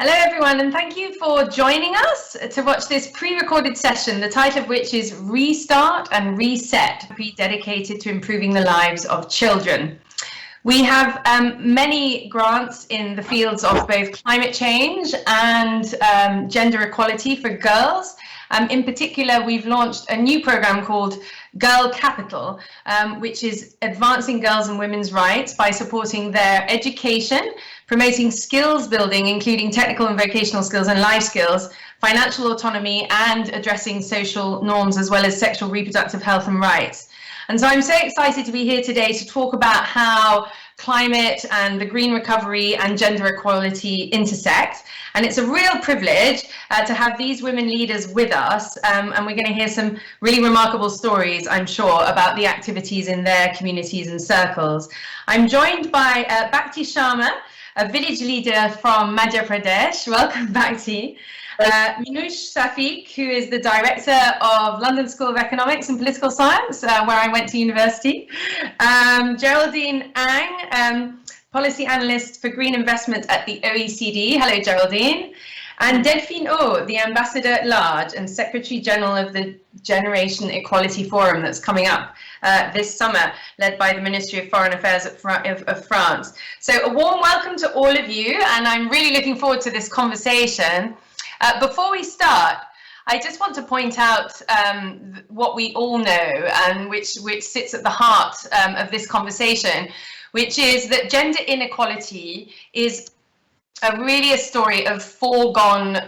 Hello everyone, and thank you for joining us to watch this pre-recorded session, the title of which is Restart and Reset, dedicated to improving the lives of children. We have many grants in the fields of both climate change and gender equality for girls. In particular, we've launched a new program called Girl Capital, which is advancing girls and women's rights by supporting their education, promoting skills building, including technical and vocational skills and life skills, financial autonomy, and addressing social norms, as well as sexual reproductive health and rights. And so I'm so excited to be here today to talk about how climate and the green recovery and gender equality intersect. And it's a real privilege to have these women leaders with us. And we're going to hear some really remarkable stories, I'm sure, about the activities in their communities and circles. I'm joined by Bhakti Sharma, a village leader from Madhya Pradesh. Welcome, Bhakti. Minush Safiq, who is the director of London School of Economics and Political Science, where I went to university. Geraldine Ang, policy analyst for green investment at the OECD. Hello, Geraldine. And Delphine O, the ambassador at large and secretary general of the Generation Equality Forum that's coming up this summer, led by the Ministry of Foreign Affairs of France. So a warm welcome to all of you, and I'm really looking forward to this conversation. Before we start, I just want to point out what we all know and which sits at the heart of this conversation, which is that gender inequality is really a story of foregone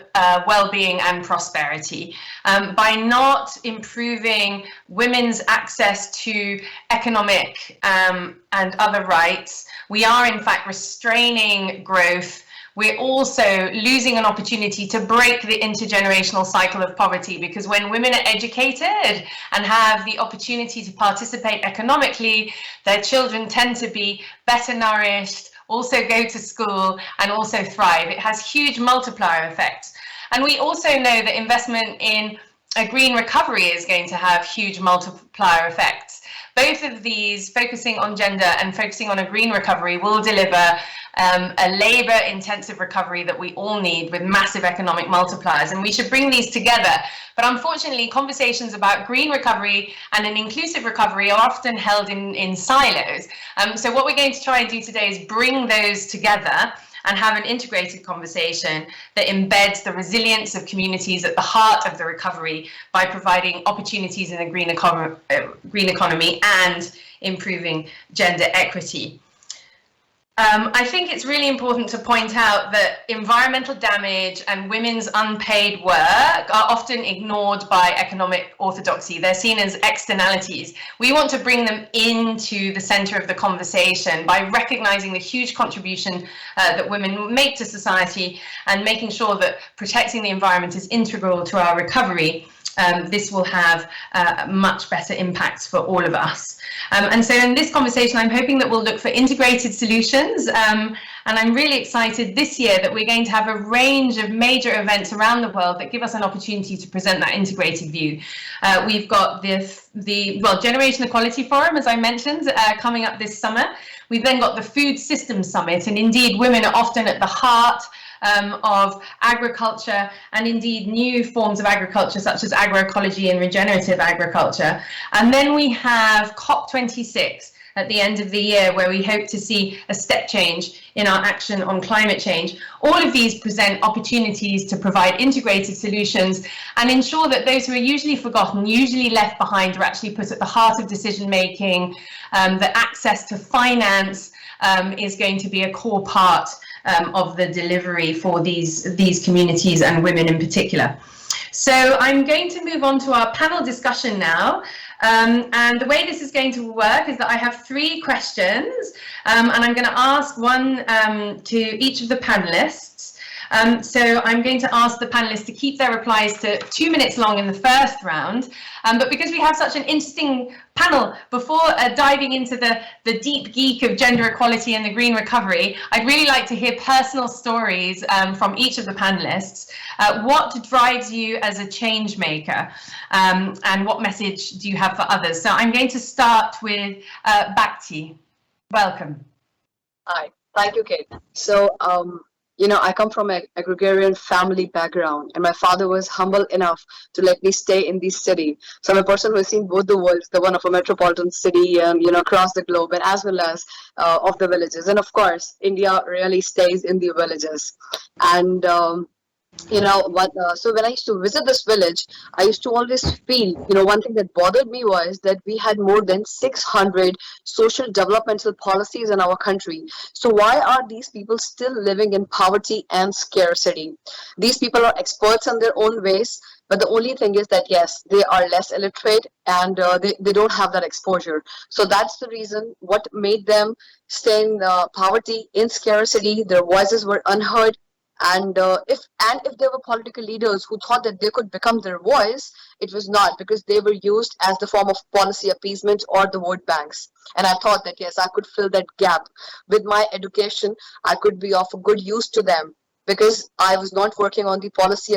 well-being and prosperity. By not improving women's access to economic and other rights, we are in fact restraining growth. We're also losing an opportunity to break the intergenerational cycle of poverty, because when women are educated and have the opportunity to participate economically, their children tend to be better nourished, also go to school, and also thrive. It has huge multiplier effects. And we also know that investment in a green recovery is going to have huge multiplier effects. Both of these, focusing on gender and focusing on a green recovery, will deliver a labour-intensive recovery that we all need with massive economic multipliers, and we should bring these together. But unfortunately, conversations about green recovery and an inclusive recovery are often held in silos. So what we're going to try and do today is bring those together and have an integrated conversation that embeds the resilience of communities at the heart of the recovery by providing opportunities in the green economy and improving gender equity. I think it's really important to point out that environmental damage and women's unpaid work are often ignored by economic orthodoxy. They're seen as externalities. We want to bring them into the center of the conversation by recognizing the huge contribution that women make to society and making sure that protecting the environment is integral to our recovery. This will have much better impacts for all of us. And so in this conversation, I'm hoping that we'll look for integrated solutions. And I'm really excited this year that we're going to have a range of major events around the world that give us an opportunity to present that integrated view. We've got the Generation Equality Forum, as I mentioned, coming up this summer. We've then got the Food Systems Summit, and indeed women are often at the heart of agriculture and indeed new forms of agriculture such as agroecology and regenerative agriculture. And then we have COP26 at the end of the year, where we hope to see a step change in our action on climate change. All of these present opportunities to provide integrated solutions and ensure that those who are usually forgotten, usually left behind, are actually put at the heart of decision making, that access to finance is going to be a core part of the delivery for these communities and women in particular. So I'm going to move on to our panel discussion now. And the way this is going to work is that I have 3 questions, and I'm going to ask one to each of the panelists. So I'm going to ask the panelists to keep their replies to 2 minutes long in the first round. But because we have such an interesting panel, before diving into the deep geek of gender equality and the green recovery, I'd really like to hear personal stories from each of the panelists. What drives you as a change maker, and what message do you have for others? So I'm going to start with Bhakti. Welcome. Hi, thank you, Kate. So I come from an agrarian family background, and my father was humble enough to let me stay in this city. So I'm a person who has seen both the worlds, the one of a metropolitan city, across the globe, and as well as of the villages. And of course, India really stays in the villages. And so when I used to visit this village, I used to always feel, one thing that bothered me was that we had more than 600 social developmental policies in our country. So why are these people still living in poverty and scarcity? These people are experts in their own ways, but the only thing is that, yes, they are less illiterate, and they don't have that exposure. So that's the reason what made them stay in poverty, in scarcity. Their voices were unheard. And if there were political leaders who thought that they could become their voice, it was not, because they were used as the form of policy appeasement or the vote banks. And I thought that, yes, I could fill that gap with my education. I could be of good use to them, because I was not working on the policy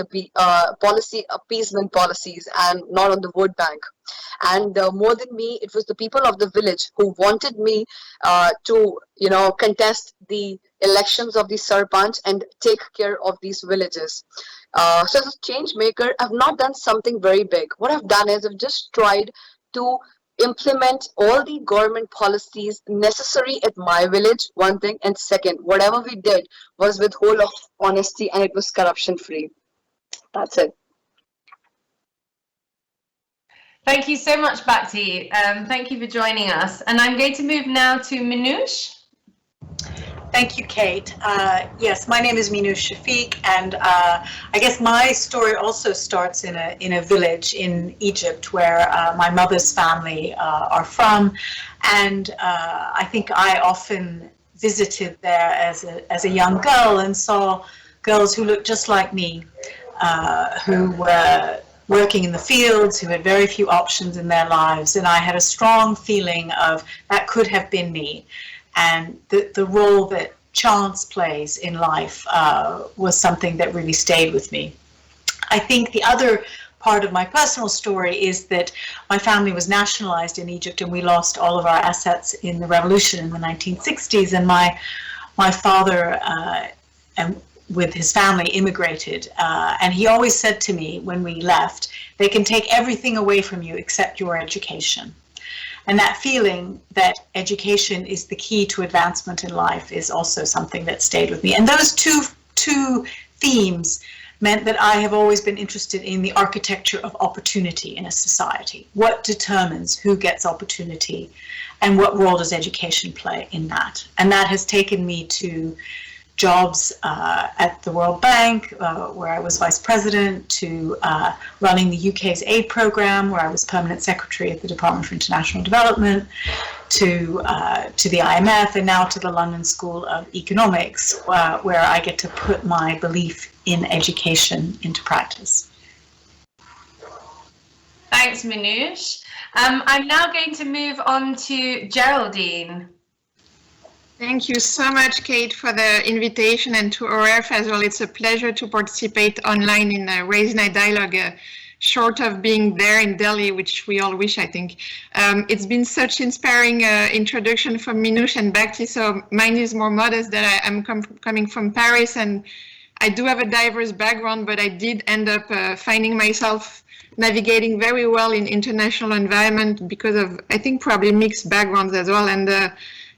appeasement policies and not on the vote bank. And more than me, it was the people of the village who wanted me to contest the elections of the Sarpanch and take care of these villages. So as a change maker, I've not done something very big. What I've done is I've just tried to implement all the government policies necessary at my village, one thing, and second, whatever we did was with whole of honesty, and it was corruption free. That's it. Thank you so much, Bhakti. Thank you for joining us. And I'm going to move now to Minouche. Thank you, Kate. Yes, my name is Minouche Shafiq, and I guess my story also starts in a village in Egypt where my mother's family are from, and I think I often visited there as a young girl and saw girls who looked just like me, who were working in the fields, who had very few options in their lives, and I had a strong feeling of that could have been me. And the role that chance plays in life was something that really stayed with me. I think the other part of my personal story is that my family was nationalized in Egypt, and we lost all of our assets in the revolution in the 1960s. And my father and with his family immigrated, and he always said to me when we left, they can take everything away from you except your education. And that feeling that education is the key to advancement in life is also something that stayed with me. And those two themes meant that I have always been interested in the architecture of opportunity in a society. What determines who gets opportunity, and what role does education play in that? And that has taken me to jobs at the World Bank, where I was vice president, to running the UK's aid program, where I was permanent secretary at the Department for International Development, to the IMF, and now to the London School of Economics, where I get to put my belief in education into practice. Thanks, Minouche. I'm now going to move on to Geraldine. Thank you so much, Kate, for the invitation, and to ORF as well. It's a pleasure to participate online in Raisina Dialogue, short of being there in Delhi, which we all wish, I think. It's been such inspiring introduction from Minouche and Bhakti, so mine is more modest, that I'm coming from Paris, and I do have a diverse background, but I did end up finding myself navigating very well in international environment because of, I think, probably mixed backgrounds as well.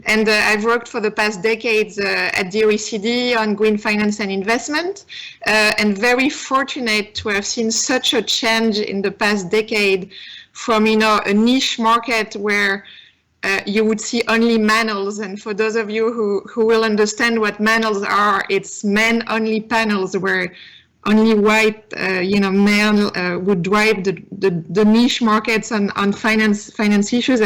And I've worked for the past decades at the OECD on green finance and investment, and very fortunate to have seen such a change in the past decade from, a niche market where you would see only manuals. And for those of you who will understand what manuals are, it's men-only panels where only white, men would drive the niche markets on finance issues.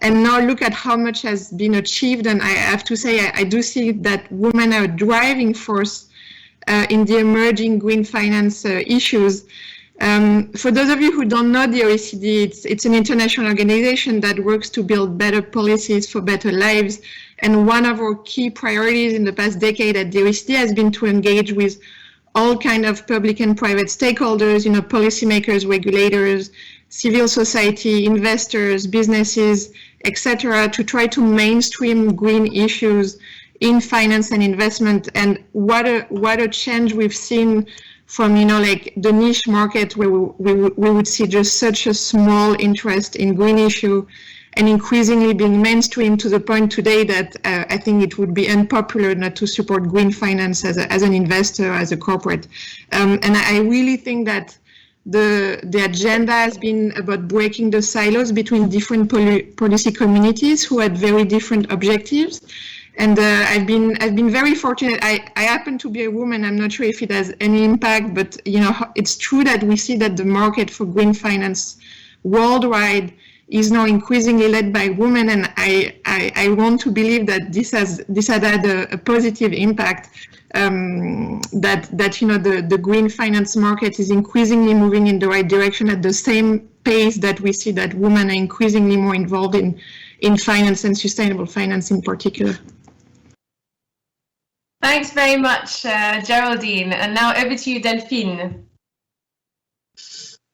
And now look at how much has been achieved. And I have to say, I do see that women are a driving force in the emerging green finance issues. For those of you who don't know the OECD, it's an international organization that works to build better policies for better lives. And one of our key priorities in the past decade at the OECD has been to engage with all kinds of public and private stakeholders, policymakers, regulators, civil society, investors, businesses, etc., to try to mainstream green issues in finance and investment, and what a change we've seen from, you know, like the niche market where we would see just such a small interest in green issue, and increasingly being mainstream to the point today that I think it would be unpopular not to support green finance as an investor, as a corporate. And I really think that the agenda has been about breaking the silos between different policy communities who had very different objectives. And I've been very fortunate. I happen to be a woman. I'm not sure if it has any impact, but you know, it's true that we see that the market for green finance worldwide is now increasingly led by women, and I want to believe that this had had a positive impact. That you know, the green finance market is increasingly moving in the right direction at the same pace that we see that women are increasingly more involved in finance and sustainable finance in particular. Thanks very much, Geraldine. And now over to you, Delphine.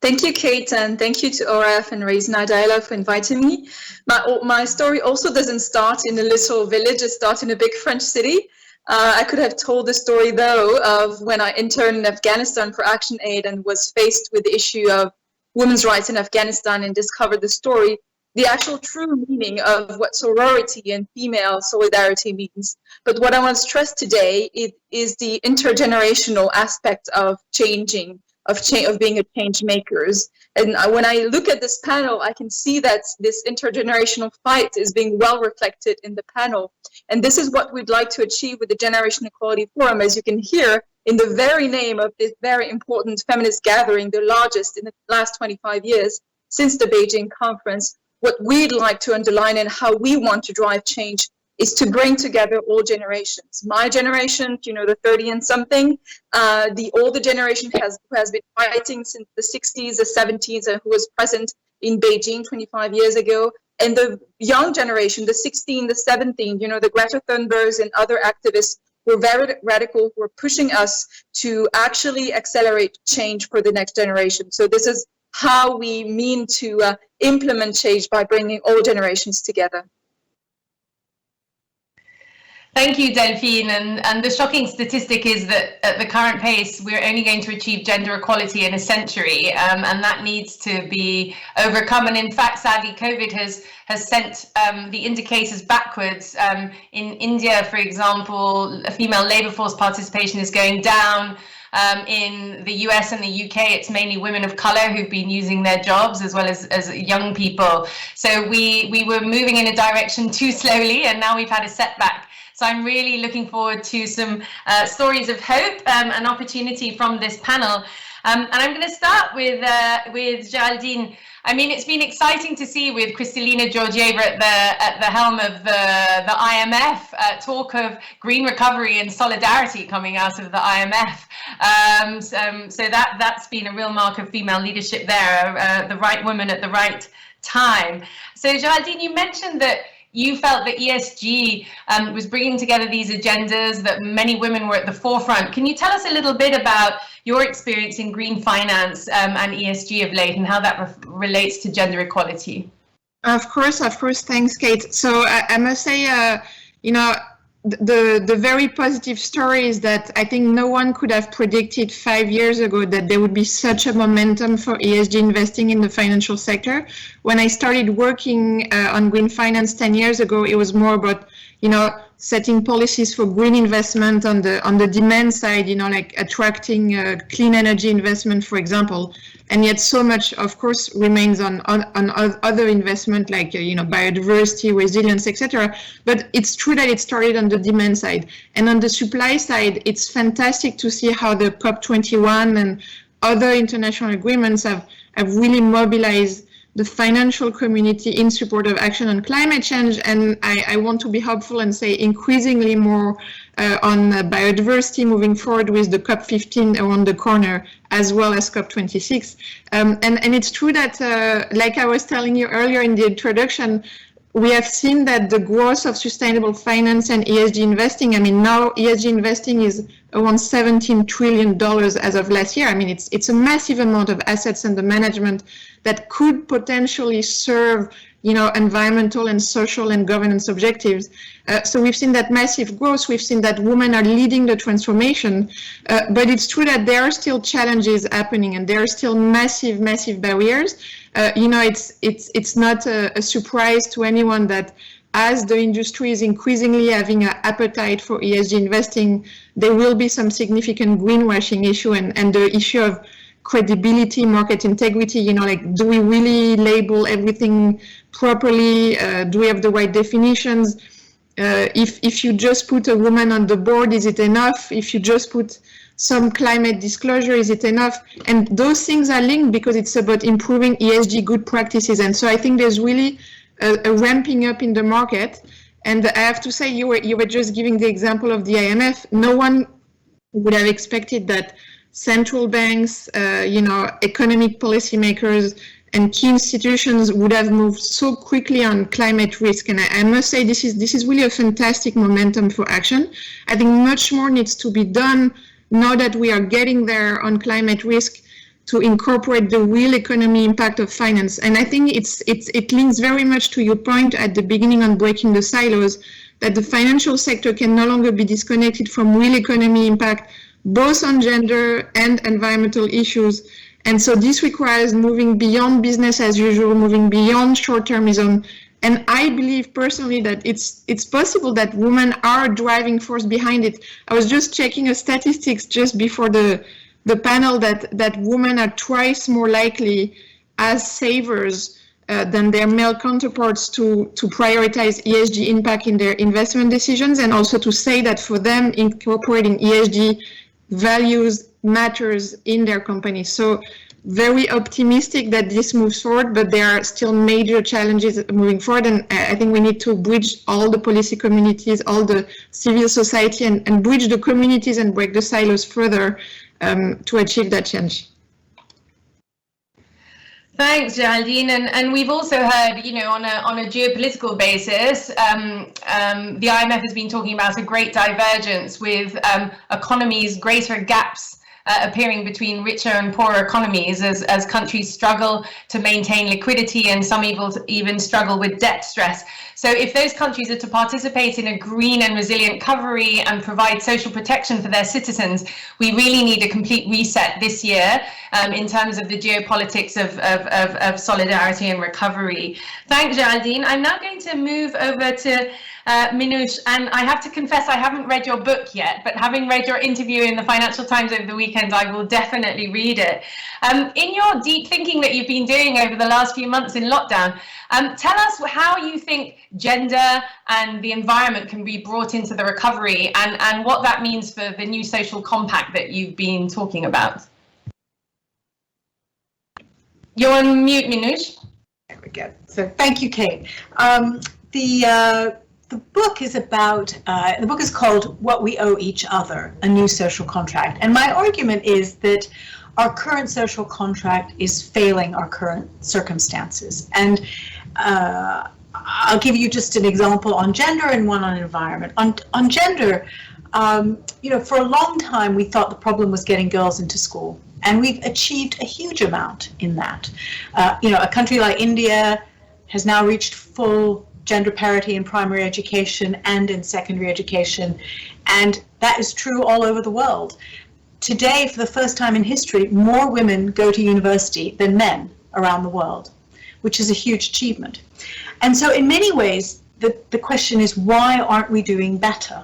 Thank you, Kate, and thank you to ORF and Raisina Dialogue for inviting me. My story also doesn't start in a little village, it starts in a big French city. I could have told the story, though, of when I interned in Afghanistan for Action Aid and was faced with the issue of women's rights in Afghanistan and discovered the actual true meaning of what sorority and female solidarity means. But what I want to stress today is the intergenerational aspect of changing, of being a change makers. And when I look at this panel, I can see that this intergenerational fight is being well reflected in the panel. And this is what we'd like to achieve with the Generation Equality Forum. As you can hear, in the very name of this very important feminist gathering, the largest in the last 25 years since the Beijing conference, what we'd like to underline and how we want to drive change is to bring together all generations. My generation, you know, the 30 and something, the older generation who has been fighting since the 60s, the 70s, and who was present in Beijing 25 years ago, and the young generation, the 16, the 17, you know, the Greta Thunbergs and other activists who are very radical, who are pushing us to actually accelerate change for the next generation. So this is how we mean to implement change, by bringing all generations together. Thank you, Delphine. And the shocking statistic is that at the current pace, we're only going to achieve gender equality in a century, and that needs to be overcome. And in fact, sadly, COVID has sent the indicators backwards. In India, for example, female labour force participation is going down. In the US and the UK, it's mainly women of colour who've been using their jobs, as well as young people. So we were moving in a direction too slowly, and now we've had a setback. So I'm really looking forward to some stories of hope and opportunity from this panel. And I'm going to start with Geraldine. I mean, it's been exciting to see with Kristalina Georgieva at the helm of the IMF, talk of green recovery and solidarity coming out of the IMF. So that's been a real mark of female leadership there, the right woman at the right time. So Geraldine, you mentioned that you felt that ESG was bringing together these agendas, that many women were at the forefront. Can you tell us a little bit about your experience in green finance and ESG of late, and how that relates to gender equality? Of course. Thanks, Kate. So I must say, you know, the very positive story is that I think no one could have predicted 5 years ago that there would be such a momentum for ESG investing in the financial sector. When I started working on green finance 10 years ago, it was more about, you know, setting policies for green investment on the demand side, you know, like attracting clean energy investment, for example. And yet so much, of course, remains on other investment like, you know, biodiversity, resilience, etc. But it's true that it started on the demand side. And on the supply side, it's fantastic to see how the COP21 and other international agreements have really mobilized the financial community in support of action on climate change. And I want to be hopeful and say increasingly more on biodiversity moving forward with the COP15 around the corner, as well as COP26. And it's true that, like I was telling you earlier in the introduction, we have seen that the growth of sustainable finance and ESG investing, I mean, now ESG investing is around $17 trillion as of last year. I mean, it's a massive amount of assets under management that could potentially serve environmental and social and governance objectives. So we've seen that massive growth. We've seen that women are leading the transformation, but it's true that there are still challenges happening, and there are still massive barriers. It's not a surprise to anyone that as the industry is increasingly having an appetite for ESG investing, there will be some significant greenwashing issue and the issue of credibility, market integrity, do we really label everything properly? Do we have the right definitions? If you just put a woman on the board, is it enough? If you just put some climate disclosure, is it enough? And those things are linked because it's about improving ESG good practices. And so I think there's really a ramping up in the market. And I have to say, you were just giving the example of the IMF. No one would have expected that central banks, economic policymakers, and key institutions would have moved so quickly on climate risk. And I must say, this is really a fantastic momentum for action. I think much more needs to be done now that we are getting there on climate risk to incorporate the real economy impact of finance. And I think it links very much to your point at the beginning on breaking the silos, that the financial sector can no longer be disconnected from real economy impact, both on gender and environmental issues. And so this requires moving beyond business as usual, moving beyond short-termism. And I believe personally that it's possible that women are a driving force behind it. I was just checking a statistics just before the panel that women are twice more likely as savers than their male counterparts to prioritize ESG impact in their investment decisions, and also to say that for them incorporating ESG values matters in their company. So very optimistic that this moves forward, but there are still major challenges moving forward, and I think we need to bridge all the policy communities, all the civil society, and bridge the communities and break the silos further to achieve that change. Thanks, Geraldine. And we've also heard, on a geopolitical basis, the IMF has been talking about a great divergence with economies, greater gaps appearing between richer and poorer economies as countries struggle to maintain liquidity, and some even struggle with debt stress. So if those countries are to participate in a green and resilient recovery and provide social protection for their citizens, we really need a complete reset this year in terms of the geopolitics of solidarity and recovery. Thanks, Geraldine. I'm now going to move over to Minouche, and I have to confess I haven't read your book yet, but having read your interview in the Financial Times over the weekend, I will definitely read it. In your deep thinking that you've been doing over the last few months in lockdown, tell us how you think gender and the environment can be brought into the recovery, and what that means for the new social compact that you've been talking about. You're on mute, Minouche. There we go. So thank you, Kate. The book is about, the book is called What We Owe Each Other, A New Social Contract. And my argument is that our current social contract is failing our current circumstances. And I'll give you just an example on gender and one on environment. On gender, for a long time we thought the problem was getting girls into school. And we've achieved a huge amount in that. A country like India has now reached full gender parity in primary education and in secondary education, and that is true all over the world. Today, for the first time in history, more women go to university than men around the world, which is a huge achievement. And so in many ways, the question is, why aren't we doing better?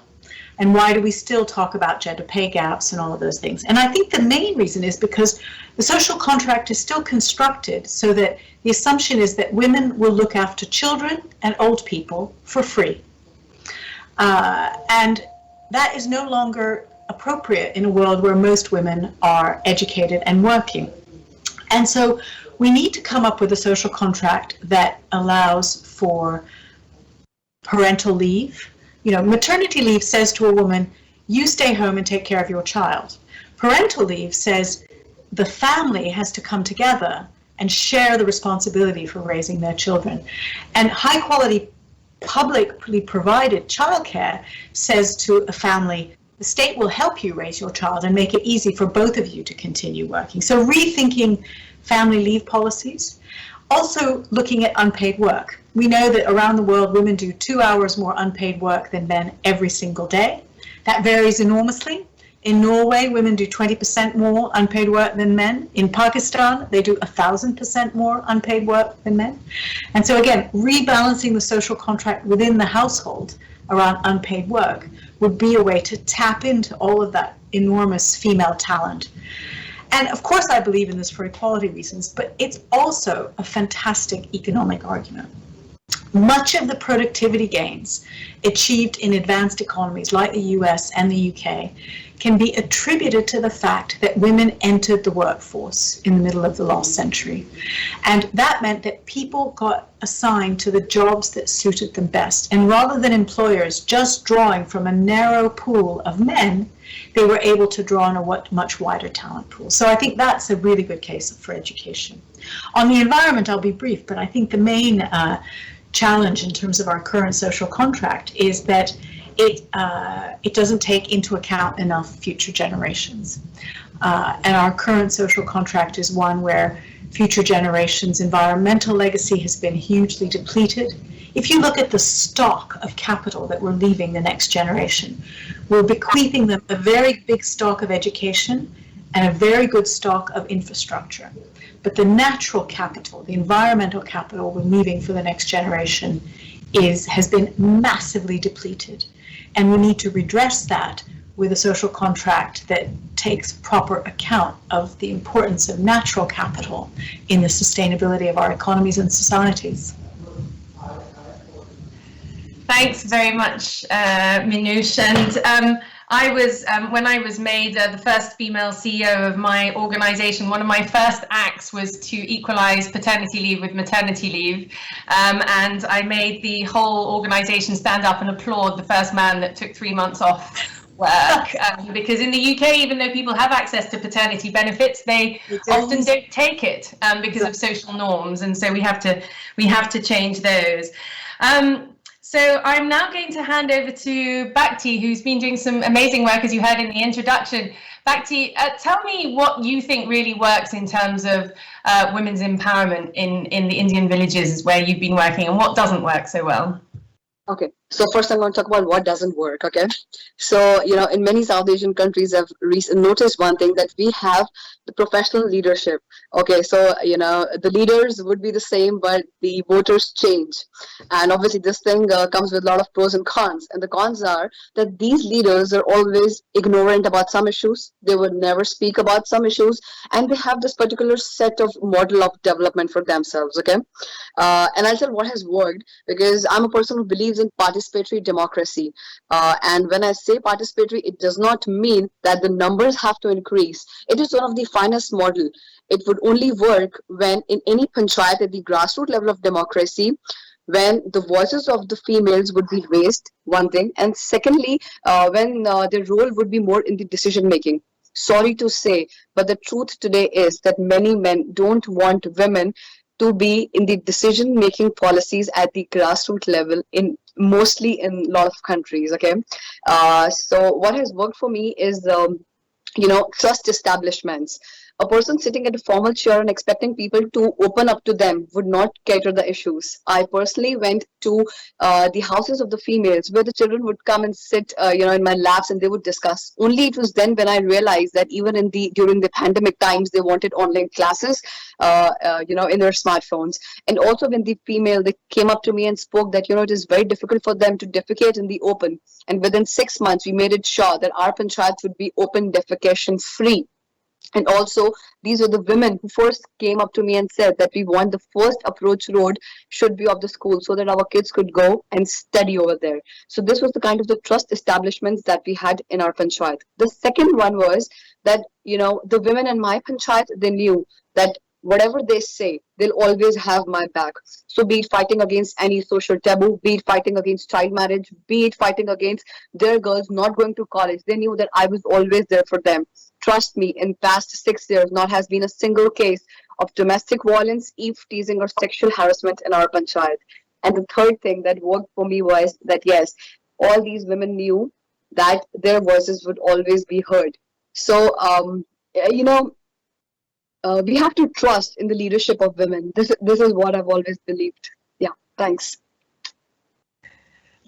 And why do we still talk about gender pay gaps and all of those things? And I think the main reason is because the social contract is still constructed so that the assumption is that women will look after children and old people for free. And that is no longer appropriate in a world where most women are educated and working. And so we need to come up with a social contract that allows for parental leave. Maternity leave says to a woman, you stay home and take care of your child. Parental leave says the family has to come together and share the responsibility for raising their children. And high quality publicly provided childcare says to a family, the state will help you raise your child and make it easy for both of you to continue working. So rethinking family leave policies. Also looking at unpaid work. We know that around the world, women do 2 hours more unpaid work than men every single day. That varies enormously. In Norway, women do 20% more unpaid work than men. In Pakistan, they do 1,000% more unpaid work than men. And so again, rebalancing the social contract within the household around unpaid work would be a way to tap into all of that enormous female talent. And of course, I believe in this for equality reasons, but it's also a fantastic economic argument. Much of the productivity gains achieved in advanced economies like the US and the UK can be attributed to the fact that women entered the workforce in the middle of the last century. And that meant that people got assigned to the jobs that suited them best. And rather than employers just drawing from a narrow pool of men, they were able to draw on a much wider talent pool. So I think that's a really good case for education. On the environment, I'll be brief, but I think the main challenge in terms of our current social contract is that it doesn't take into account enough future generations. And our current social contract is one where future generations' environmental legacy has been hugely depleted. If you look at the stock of capital that we're leaving the next generation, we're bequeathing them a very big stock of education and a very good stock of infrastructure. But the natural capital, the environmental capital we're leaving for the next generation has been massively depleted. And we need to redress that with a social contract that takes proper account of the importance of natural capital in the sustainability of our economies and societies. Thanks very much, Minouche. And I was, when I was made the first female CEO of my organization, one of my first acts was to equalize paternity leave with maternity leave. And I made the whole organization stand up and applaud the first man that took 3 months off work. Because in the UK, even though people have access to paternity benefits, they often don't take it because of social norms. And so we have to change those. So I'm now going to hand over to Bhakti, who's been doing some amazing work, as you heard in the introduction. Bhakti, tell me what you think really works in terms of women's empowerment in the Indian villages where you've been working, and what doesn't work so well. Okay, so first I'm going to talk about what doesn't work, okay? So, in many South Asian countries, I've noticed one thing, that we have the professional leadership. Okay, so, the leaders would be the same, but the voters change. And obviously this thing comes with a lot of pros and cons. And the cons are that these leaders are always ignorant about some issues. They would never speak about some issues. And they have this particular set of model of development for themselves, okay? And I'll tell what has worked, because I'm a person who believes in participatory democracy. And when I say participatory, it does not mean that the numbers have to increase. It is one of the finest model. It would only work when in any panchayat at the grassroots level of democracy, when the voices of the females would be raised, one thing. And secondly, when their role would be more in the decision making. Sorry to say, but the truth today is that many men don't want women to be in the decision-making policies at the grassroots level, mostly in a lot of countries, okay? So what has worked for me is, trust establishments. A person sitting at a formal chair and expecting people to open up to them would not cater the issues. I personally went to the houses of the females where the children would come and sit, in my laps, and they would discuss. Only it was then when I realized that even during the pandemic times, they wanted online classes, in their smartphones. And also when they came up to me and spoke that, it is very difficult for them to defecate in the open. And within 6 months, we made it sure that our panchayat would be open defecation free. And also, these are the women who first came up to me and said that we want the first approach road should be of the school so that our kids could go and study over there. So this was the kind of the trust establishments that we had in our panchayat. The second one was that, the women in my panchayat, they knew that whatever they say, they'll always have my back. So be it fighting against any social taboo, be it fighting against child marriage, be it fighting against their girls not going to college, they knew that I was always there for them. Trust me, in past 6 years, not has been a single case of domestic violence, eve teasing, or sexual harassment in our panchayat. And the third thing that worked for me was that, yes, all these women knew that their voices would always be heard. So, we have to trust in the leadership of women. This is what I've always believed. Yeah, thanks.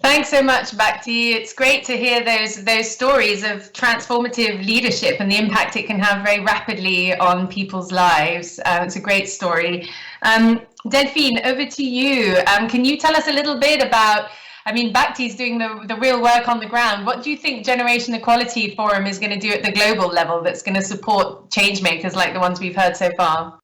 Thanks so much, Bhakti. It's great to hear those stories of transformative leadership and the impact it can have very rapidly on people's lives. It's a great story. Delphine, over to you. Can you tell us a little bit about, I mean, Bhakti's doing the real work on the ground. What do you think Generation Equality Forum is going to do at the global level that's going to support change makers like the ones we've heard so far?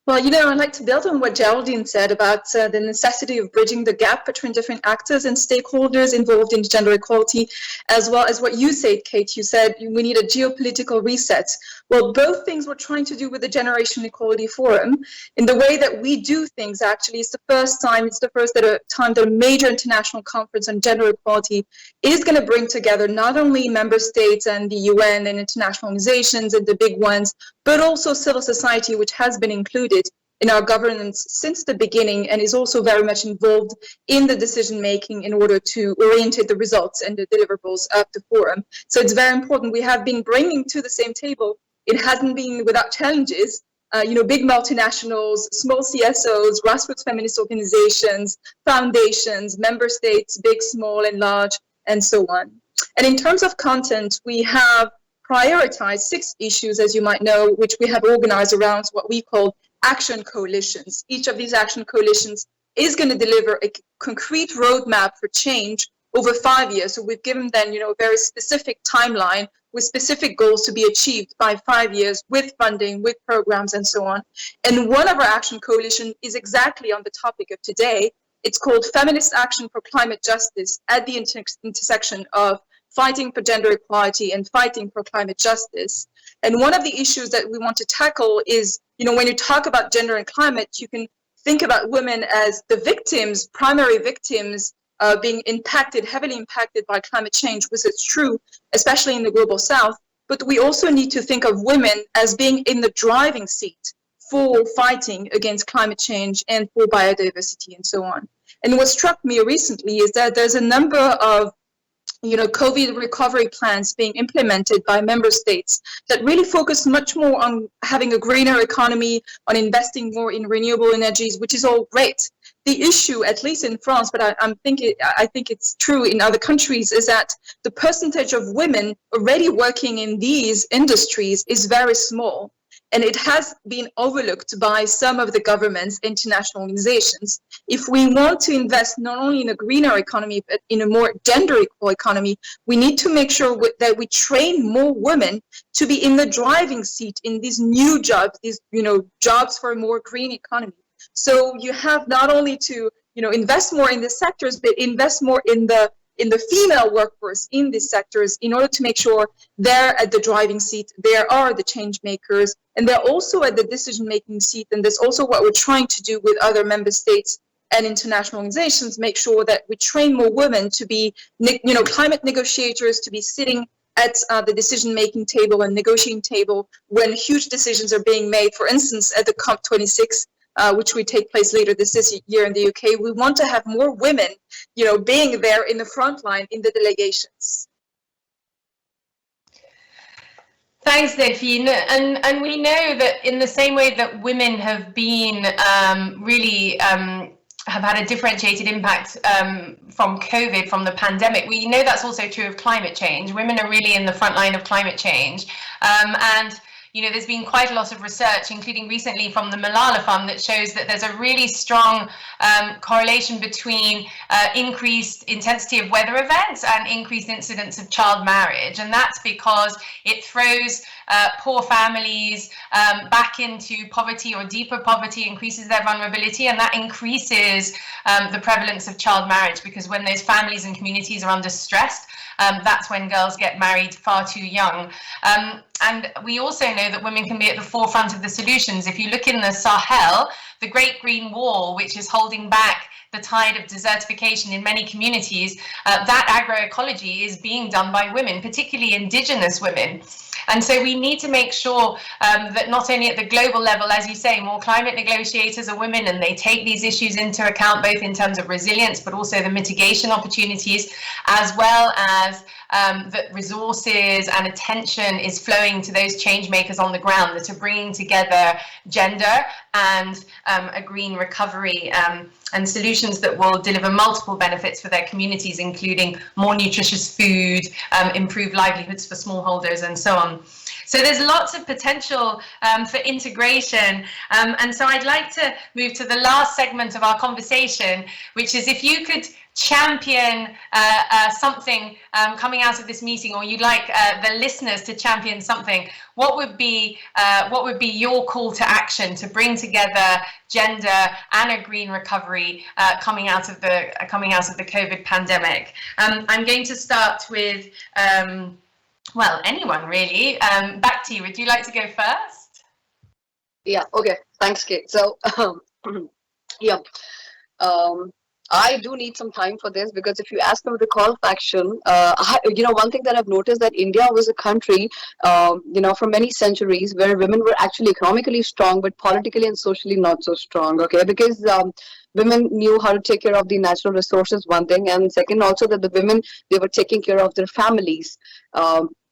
Well, I'd like to build on what Geraldine said about the necessity of bridging the gap between different actors and stakeholders involved in gender equality, as well as what you said, Kate. You said we need a geopolitical reset. Well, both things we're trying to do with the Generation Equality Forum. In the way that we do things, actually, it's the first time that a major international conference on gender equality is going to bring together not only member states and the UN and international organizations and the big ones, but also civil society, which has been included in our governance since the beginning and is also very much involved in the decision making in order to orientate the results and the deliverables of the forum. So it's very important. We have been bringing to the same table. It hasn't been without challenges. Big multinationals, small CSOs, grassroots feminist organizations, foundations, member states, big, small, and large, and so on. And in terms of content, we have prioritized 6 issues, as you might know, which we have organized around what we call action coalitions. Each of these action coalitions is going to deliver a concrete roadmap for change over 5 years. So we've given them, a very specific timeline with specific goals to be achieved by 5 years with funding, with programs, and so on. And one of our action coalition is exactly on the topic of today. It's called Feminist Action for Climate Justice at the intersection of fighting for gender equality and fighting for climate justice. And one of the issues that we want to tackle is, when you talk about gender and climate, you can think about women as the victims, primary victims, being heavily impacted by climate change, which is true, especially in the global south. But we also need to think of women as being in the driving seat for fighting against climate change and for biodiversity and so on. And what struck me recently is that there's a number of COVID recovery plans being implemented by member states that really focus much more on having a greener economy, on investing more in renewable energies, which is all great. The issue, at least in France, but I think it's true in other countries, is that the percentage of women already working in these industries is very small. And it has been overlooked by some of the governments, international organizations. If we want to invest not only in a greener economy, but in a more gender equal economy, we need to make sure that we train more women to be in the driving seat in these new jobs, these jobs for a more green economy. So you have not only to invest more in the sectors, but invest more in the female workforce in these sectors in order to make sure they're at the driving seat, they are the change makers, and they're also at the decision-making seat. And that's also what we're trying to do with other member states and international organizations, make sure that we train more women to be, climate negotiators, to be sitting at the decision-making table and negotiating table when huge decisions are being made, for instance, at the COP26, which will take place later this year in the UK. We want to have more women, being there in the front line in the delegations. Thanks, Delphine. And we know that in the same way that women have been have had a differentiated impact from COVID, from the pandemic, we know that's also true of climate change. Women are really in the front line of climate change. And there's been quite a lot of research, including recently from the Malala Fund, that shows that there's a really strong correlation between increased intensity of weather events and increased incidence of child marriage. And that's because it throws poor families back into poverty or deeper poverty, increases their vulnerability, and that increases the prevalence of child marriage, because when those families and communities are under stress, that's when girls get married far too young. And we also know that women can be at the forefront of the solutions. If you look in the Sahel, the Great Green Wall, which is holding back the tide of desertification in many communities, that agroecology is being done by women, particularly indigenous women. And so we need to make sure that not only at the global level, as you say, more climate negotiators are women, and they take these issues into account, both in terms of resilience, but also the mitigation opportunities, as well as that resources and attention is flowing to those change makers on the ground that are bringing together gender and a green recovery and solutions that will deliver multiple benefits for their communities, including more nutritious food, improved livelihoods for smallholders, and so on. So there's lots of potential for integration. And so I'd like to move to the last segment of our conversation, which is if you could champion something coming out of this meeting, or you'd like the listeners to champion something, what would be your call to action to bring together gender and a green recovery coming out of the COVID pandemic? I'm going to start with well, anyone really. Back to you. Would you like to go first? Yeah. Okay. Thanks, Kate. So, yeah. I do need some time for this, because if you ask me the call of action, one thing that I've noticed that India was a country, for many centuries where women were actually economically strong, but politically and socially not so strong. Okay, because women knew how to take care of the natural resources, one thing, and second, also that the women, they were taking care of their families.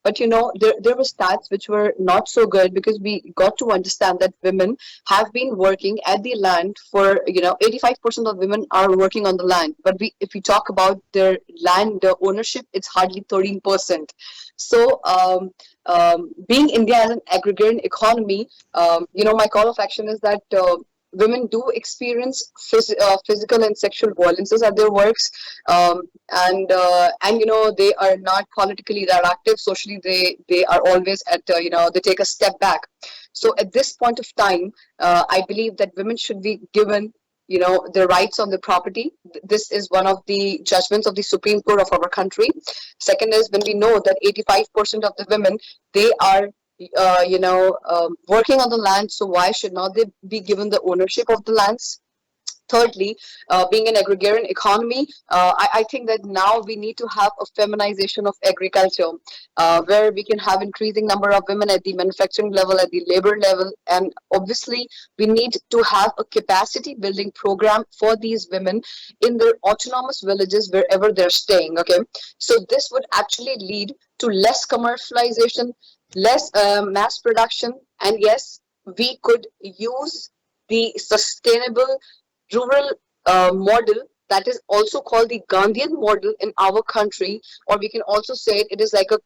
But there were stats which were not so good, because we got to understand that women have been working at the land for 85% of women are working on the land. But if we talk about their land ownership, it's hardly 13%. So being India as an agrarian economy, my call of action is that women do experience physical and sexual violences at their works, and they are not politically that active. Socially, they are always at they take a step back. So at this point of time, I believe that women should be given their rights on the property. This is one of the judgments of the Supreme Court of our country. Second is, when we know that 85% of the women, they are working on the land, so why should not they be given the ownership of the lands? Thirdly, being an agrarian economy, I think that now we need to have a feminization of agriculture, where we can have increasing number of women at the manufacturing level, at the labor level, and obviously we need to have a capacity building program for these women in their autonomous villages wherever they're staying. Okay, so this would actually lead to less commercialization, less mass production, and yes, we could use the sustainable rural model that is also called the Gandhian model in our country, or we can also say it is like a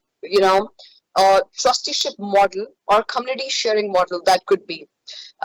trusteeship model or community sharing model that could be.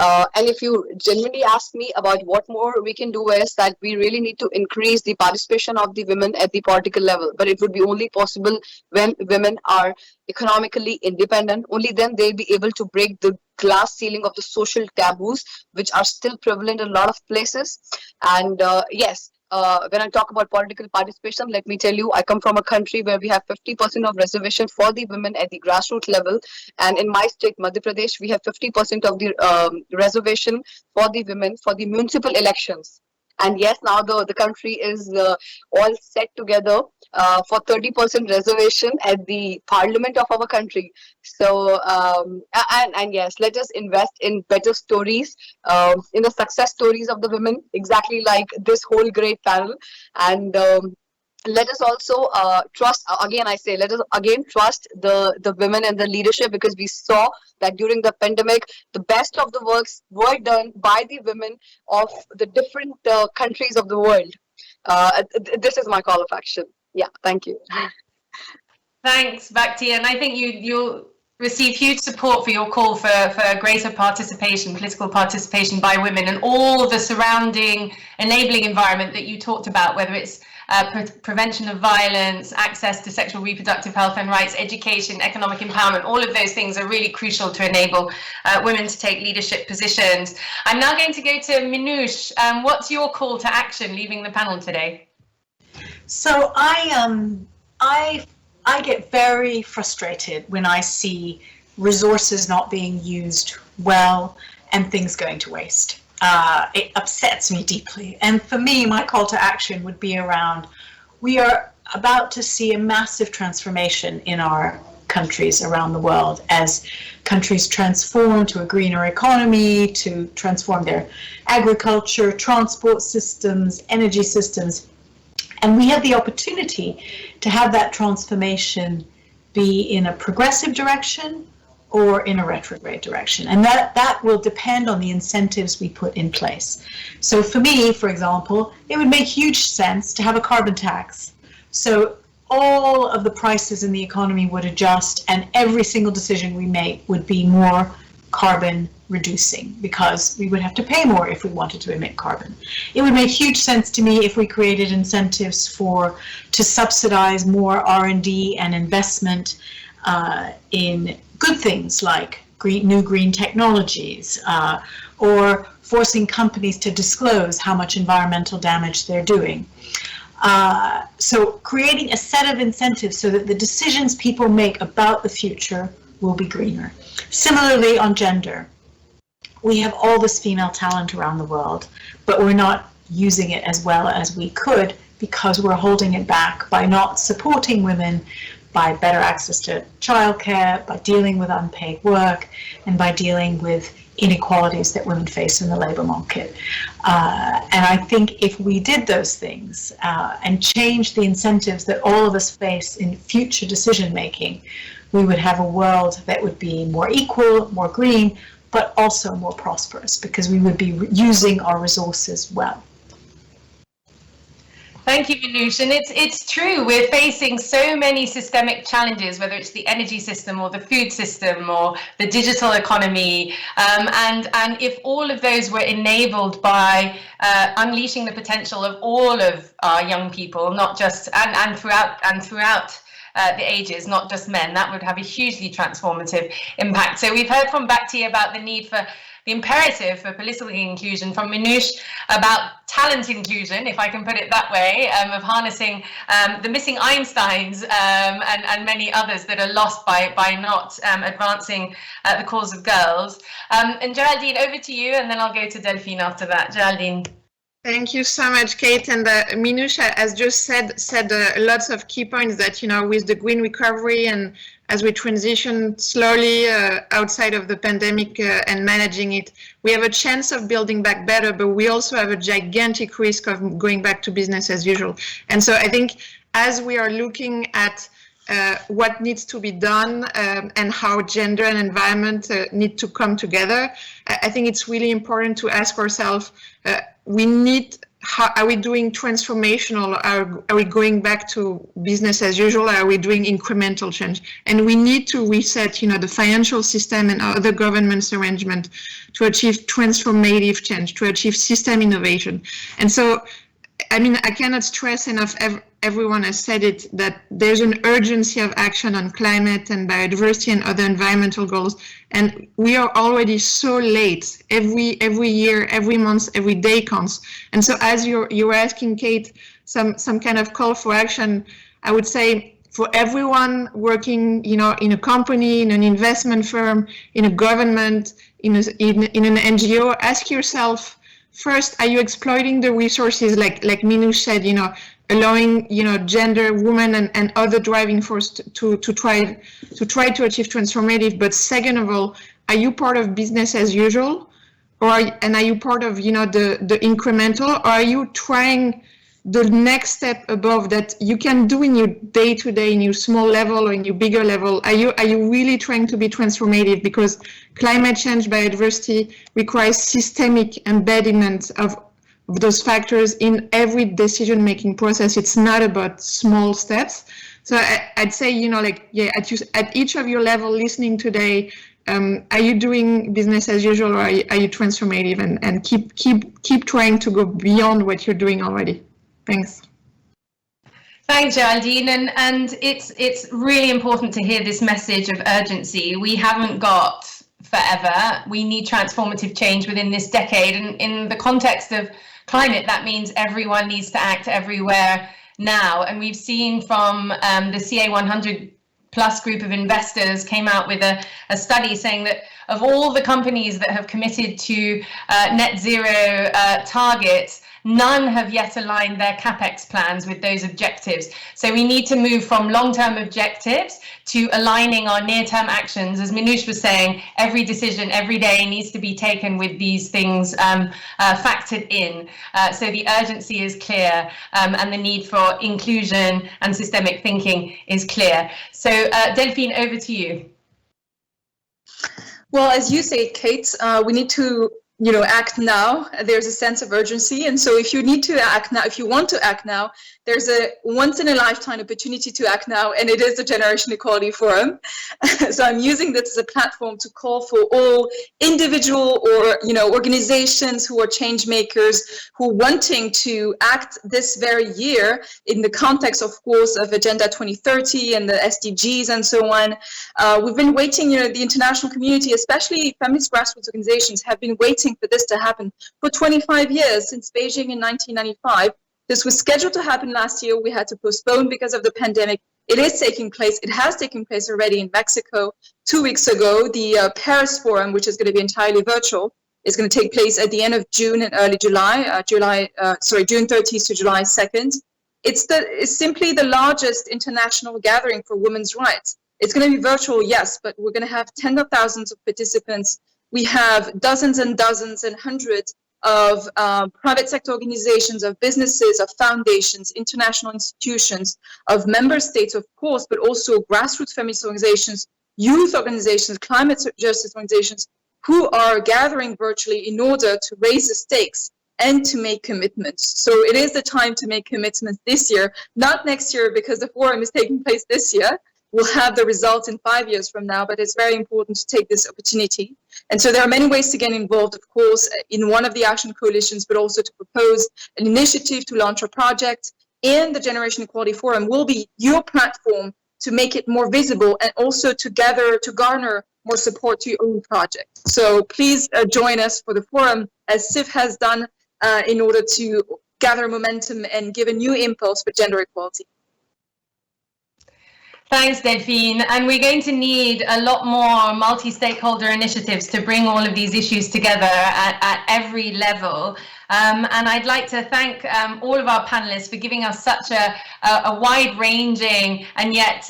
And if you genuinely ask me about what more we can do, is that we really need to increase the participation of the women at the political level. But it would be only possible when women are economically independent. Only then they'll be able to break the glass ceiling of the social taboos, which are still prevalent in a lot of places. And yes, when I talk about political participation, let me tell you, I come from a country where we have 50% of reservation for the women at the grassroots level. And in my state, Madhya Pradesh, we have 50% of the reservation for the women for the municipal elections. And yes, now the country is all set together for 30% reservation at the parliament of our country. So, and yes, let us invest in better stories, in the success stories of the women, exactly like this whole great panel. And let us also trust, again I say, let us again trust the women and the leadership, because we saw that during the pandemic, the best of the works were done by the women of the different countries of the world. This is my call of action. Yeah, thank you. Thanks, Bhakti. And I think you'll receive huge support for your call for greater participation, political participation by women, and all the surrounding enabling environment that you talked about, whether it's prevention of violence, access to sexual reproductive health and rights, education, economic empowerment. All of those things are really crucial to enable women to take leadership positions. I'm now going to go to Minouche. What's your call to action leaving the panel today? So I get very frustrated when I see resources not being used well and things going to waste. it upsets me deeply. And for me, my call to action would be around, we are about to see a massive transformation in our countries around the world as countries transform to a greener economy, to transform their agriculture, transport systems, energy systems. And we have the opportunity to have that transformation be in a progressive direction or in a retrograde direction. And that will depend on the incentives we put in place. So for me, for example, it would make huge sense to have a carbon tax. So all of the prices in the economy would adjust, and every single decision we make would be more carbon reducing, because we would have to pay more if we wanted to emit carbon. It would make huge sense to me if we created incentives to subsidize more R&D and investment in good things like new green technologies, or forcing companies to disclose how much environmental damage they're doing. So creating a set of incentives so that the decisions people make about the future will be greener. Similarly, on gender, we have all this female talent around the world, but we're not using it as well as we could because we're holding it back by not supporting women, by better access to childcare, by dealing with unpaid work, and by dealing with inequalities that women face in the labour market. And I think if we did those things and changed the incentives that all of us face in future decision making, we would have a world that would be more equal, more green, but also more prosperous, because we would be using our resources well. Thank you, Minouche. And it's true, we're facing so many systemic challenges, whether it's the energy system or the food system or the digital economy. And if all of those were enabled by unleashing the potential of all of our young people, not just, and throughout the ages, not just men, that would have a hugely transformative impact. So we've heard from Bhakti about the need for the imperative for political inclusion, from Minouche about talent inclusion, if I can put it that way, of harnessing the missing Einsteins and many others that are lost by not advancing the cause of girls. And Geraldine, over to you, and then I'll go to Delphine after that. Geraldine. Thank you so much, Kate. And Minouche has just said lots of key points that, with the green recovery and as we transition slowly outside of the pandemic and managing it, we have a chance of building back better, but we also have a gigantic risk of going back to business as usual. And so I think as we are looking at what needs to be done and how gender and environment need to come together, I think it's really important to ask ourselves, how are we doing transformational? Are we going back to business as usual? Are we doing incremental change? And we need to reset, the financial system and other government's arrangement to achieve transformative change, to achieve system innovation. And so, I cannot stress enough, everyone has said it, that there's an urgency of action on climate and biodiversity and other environmental goals. And we are already so late. Every year, every month, every day counts. And so as you're asking, Kate, some kind of call for action, I would say for everyone working, in a company, in an investment firm, in a government, in an NGO, ask yourself, first, are you exploiting the resources like Minouche said, allowing gender, women, and other driving force to try to achieve transformative? But second of all, are you part of business as usual, are you part of the incremental, or are you trying the next step above that you can do in your day-to-day, in your small level or in your bigger level? Are you really trying to be transformative? Because climate change, biodiversity requires systemic embedment of those factors in every decision-making process. It's not about small steps. So I'd say, at each of your level listening today, are you doing business as usual, or are you transformative? And keep trying to go beyond what you're doing already. Thanks. Thanks, Geraldine. And it's really important to hear this message of urgency. We haven't got forever. We need transformative change within this decade. And in the context of climate, that means everyone needs to act everywhere now. And we've seen from the CA 100 plus group of investors came out with a study saying that of all the companies that have committed to net zero targets, none have yet aligned their CapEx plans with those objectives. So we need to move from long-term objectives to aligning our near-term actions. As Minouche was saying, every decision every day needs to be taken with these things factored in. So the urgency is clear, and the need for inclusion and systemic thinking is clear. So Delphine, over to you. Well, as you say, Kate, we need to act now. There's a sense of urgency. And so if you need to act now, if you want to act now, there's a once in a lifetime opportunity to act now, and it is the Generation Equality Forum. So I'm using this as a platform to call for all individual or, organizations who are change makers, who are wanting to act this very year in the context, of course, of Agenda 2030 and the SDGs and so on. We've been waiting, the international community, especially feminist grassroots organizations, have been waiting for this to happen for 25 years, since Beijing in 1995. This was scheduled to happen last year. We had to postpone because of the pandemic. It is taking place. It has taken place already in Mexico 2 weeks ago. The Paris Forum, which is going to be entirely virtual, is going to take place at the end of June and early July. June 30th to July 2nd. It's simply the largest international gathering for women's rights. It's going to be virtual, yes, but we're going to have tens of thousands of participants. We have dozens and dozens and hundreds of private sector organizations, of businesses, of foundations, international institutions, of member states, of course, but also grassroots feminist organizations, youth organizations, climate justice organizations, who are gathering virtually in order to raise the stakes and to make commitments. So it is the time to make commitments this year, not next year, because the forum is taking place this year. We'll have the results in 5 years from now, but it's very important to take this opportunity. And so there are many ways to get involved, of course, in one of the action coalitions, but also to propose an initiative to launch a project. And the Generation Equality Forum will be your platform to make it more visible and also to garner more support to your own project. So please join us for the forum, as SIF has done, in order to gather momentum and give a new impulse for gender equality. Thanks, Delphine. And we're going to need a lot more multi-stakeholder initiatives to bring all of these issues together at every level. And I'd like to thank all of our panelists for giving us such a wide-ranging and yet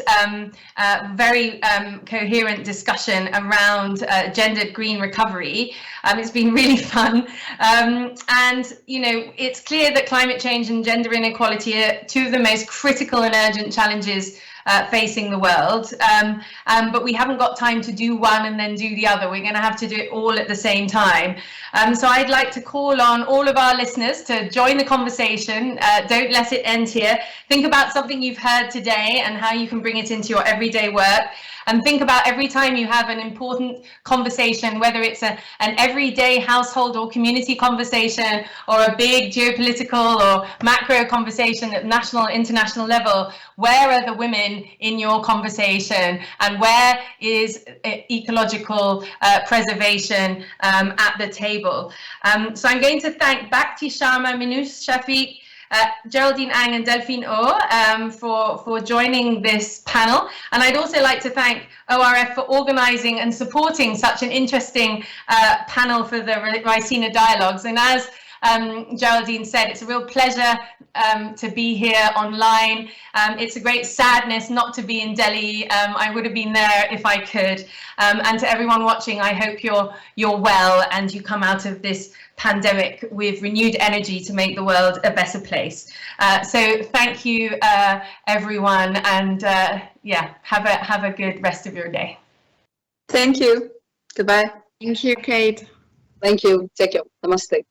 very coherent discussion around gendered green recovery. It's been really fun. And, it's clear that climate change and gender inequality are two of the most critical and urgent challenges facing the world, but we haven't got time to do one and then do the other. We're going to have to do it all at the same time. So I'd like to call on all of our listeners to join the conversation. Don't let it end here. Think about something you've heard today and how you can bring it into your everyday work. And think about every time you have an important conversation, whether it's an everyday household or community conversation, or a big geopolitical or macro conversation at national or international level, where are the women in your conversation, and where is ecological preservation at the table? So I'm going to thank Bhakti Sharma, Minouche Shafiq, Geraldine Ang and Delphine O for joining this panel. And I'd also like to thank ORF for organising and supporting such an interesting panel for the Raisina Dialogues. And as Geraldine said, it's a real pleasure to be here online. It's a great sadness not to be in Delhi. I would have been there if I could. And to everyone watching, I hope you're well and you come out of this pandemic with renewed energy to make the world a better place. So thank you, everyone, and have a good rest of your day. Thank you. Goodbye. Thank you, Kate. Thank you. Take care. Namaste.